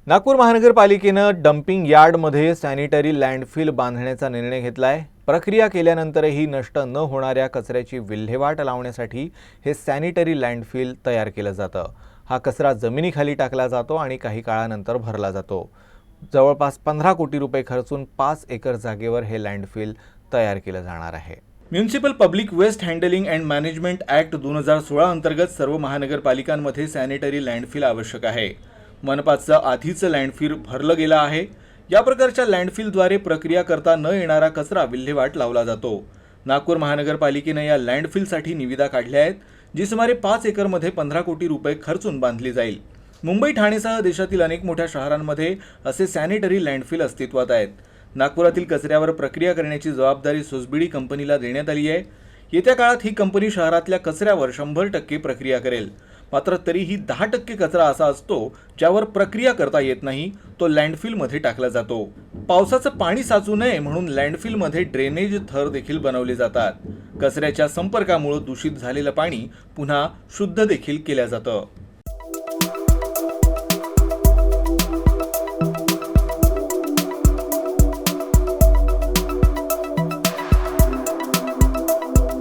नागपूर महानगरपालिकेनं डम्पिंग यार्डमध्ये sanitary landfill बांधण्याचा निर्णय घेतला आहे। प्रक्रिया केल्यानंतरही नष्ट न होणाऱ्या कचऱ्याची विल्हेवाट लावण्यासाठी हे सॅनिटरी लँडफिल तयार केलं जातं। हा कचरा जमिनीखाली टाकला जातो आणि काही काळानंतर भरला जातो। जवळपास 15 कोटी रुपये खर्चून 5 एकर जागेवर हे लँडफिल तयार केलं जाणार आहे। Municipal public waste handling and management act 2016 अंतर्गत सर्व महानगरपालिकांमध्ये सॅनिटरी लँडफिल आवश्यक आहे। मनपाचं आधीचं लँडफिल भरलं गेलं आहे। या प्रकारच्या लँडफिलद्वारे प्रक्रिया करता न येणारा कचरा विल्हेवाट लावला जातो। नागपूर महानगरपालिकेनं या लँडफिलसाठी निविदा काढल्या आहेत, जी सुमारे 5 एकरमध्ये 15 कोटी रुपये खर्चून बांधली जाईल। मुंबई ठाणेसह देशातील अनेक मोठ्या शहरांमध्ये असे सॅनिटरी लँडफिल अस्तित्वात आहेत। नागपुरातील कचऱ्यावर प्रक्रिया करण्याची जबाबदारी सोसबिडी कंपनीला देण्यात आली आहे। येत्या काळात ही कंपनी शहरातल्या कचऱ्यावर 100% प्रक्रिया करेल। मात्र तरीही 10% कचरा असा असतो ज्यावर प्रक्रिया करता येत नाही, तो लँडफिलमध्ये टाकला जातो। पावसाचं पाणी साचू नये म्हणून लँडफिलमध्ये ड्रेनेज थर देखील बनवले जातात। कचऱ्याच्या संपर्कामुळे दूषित झालेलं पाणी पुन्हा शुद्ध देखील केलं जातं।